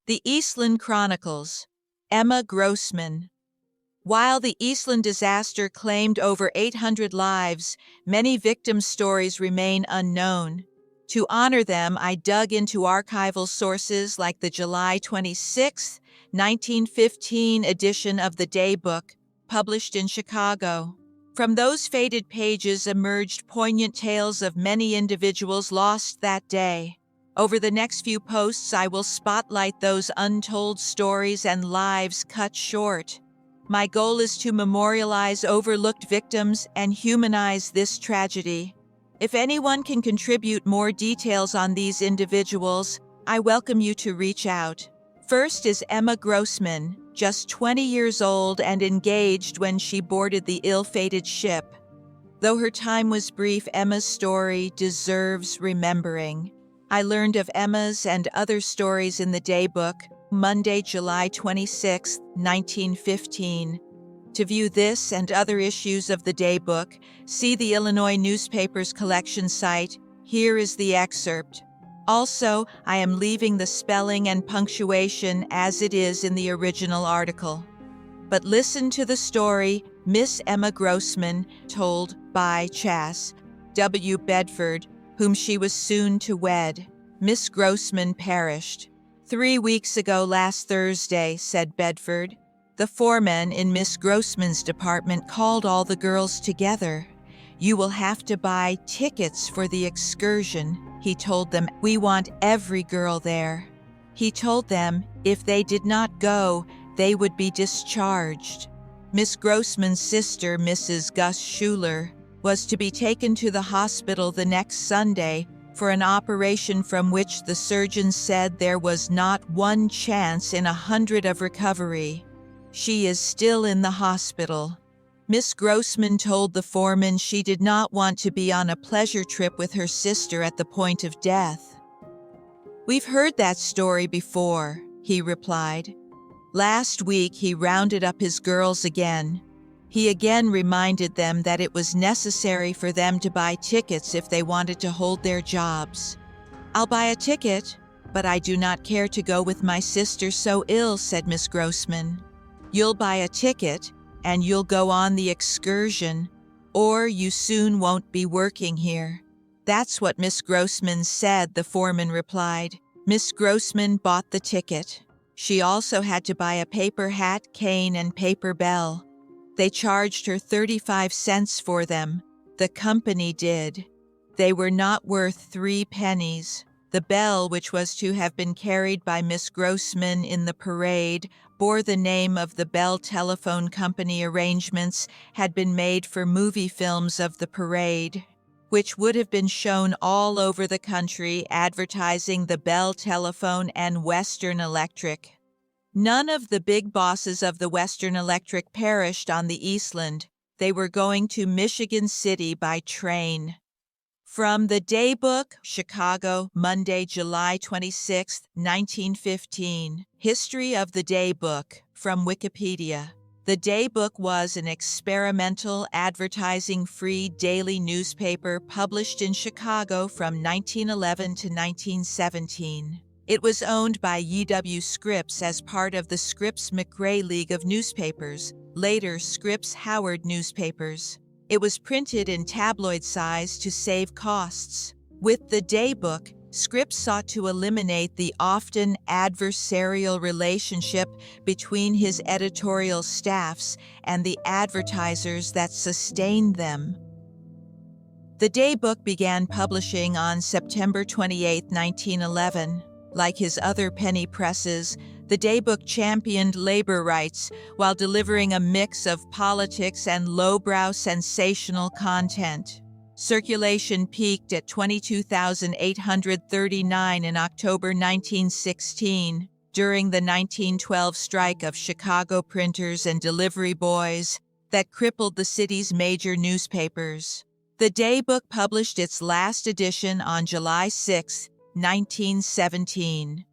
The Eastland Chronicles, Emma Grossman. While the Eastland Disaster claimed over 800 lives, many victims' stories remain unknown. To honor them, I dug into archival sources like the July 26, 1915 edition of the Daybook, published in Chicago. From those faded pages emerged poignant tales of many individuals lost that day. Over the next few posts, I will spotlight those untold stories and lives cut short. My goal is to memorialize overlooked victims and humanize this tragedy. If anyone can contribute more details on these individuals, I welcome you to reach out. First is Emma Grossman, just 20 years old and engaged when she boarded the ill-fated ship. Though her time was brief, Emma's story deserves remembering. I learned of Emma's and other stories in the Daybook, Monday, July 26, 1915. To view this and other issues of the Daybook, see the Illinois Newspapers Collection site. Here is the excerpt. Also, I am leaving the spelling and punctuation as it is in the original article. But listen to the story Miss Emma Grossman told by Chas. W. Bedford, whom she was soon to wed. Miss Grossman perished. 3 weeks ago last Thursday, said Bedford. The foreman in Miss Grossman's department called all the girls together. You will have to buy tickets for the excursion, he told them. We want every girl there. He told them if they did not go, they would be discharged. Miss Grossman's sister, Mrs. Gus Schuler, was to be taken to the hospital the next Sunday for an operation from which the surgeon said there was not one chance in 100 of recovery. She is still in the hospital. Miss Grossman told the foreman she did not want to be on a pleasure trip with her sister at the point of death. We've heard that story before, he replied. Last week he rounded up his girls again. He again reminded them that it was necessary for them to buy tickets if they wanted to hold their jobs. I'll buy a ticket, but I do not care to go with my sister so ill, said Miss Grossman. You'll buy a ticket, and you'll go on the excursion, or you soon won't be working here. That's what Miss Grossman said, the foreman replied. Miss Grossman bought the ticket. She also had to buy a paper hat, cane, and paper bell. They charged her 35 cents for them. The company did. They were not worth 3 pennies. The bell, which was to have been carried by Miss Grossman in the parade, bore the name of the Bell Telephone Company. Arrangements had been made for movie films of the parade, which would have been shown all over the country, advertising the Bell Telephone and Western Electric. None of the big bosses of the Western Electric perished on the Eastland. They were going to Michigan City by train. From the Daybook, Chicago, Monday, July 26, 1915. History of the Daybook, from Wikipedia. The Daybook was an experimental, advertising-free daily newspaper published in Chicago from 1911 to 1917. It was owned by E.W. Scripps as part of the Scripps-McRae League of Newspapers, later Scripps-Howard Newspapers. It was printed in tabloid size to save costs. With the Daybook, Scripps sought to eliminate the often adversarial relationship between his editorial staffs and the advertisers that sustained them. The Daybook began publishing on September 28, 1911. Like his other penny presses, the Daybook championed labor rights while delivering a mix of politics and lowbrow sensational content. Circulation peaked at 22,839 in October 1916 during the 1912 strike of Chicago printers and delivery boys that crippled the city's major newspapers. The Daybook published its last edition on July 6, 1917.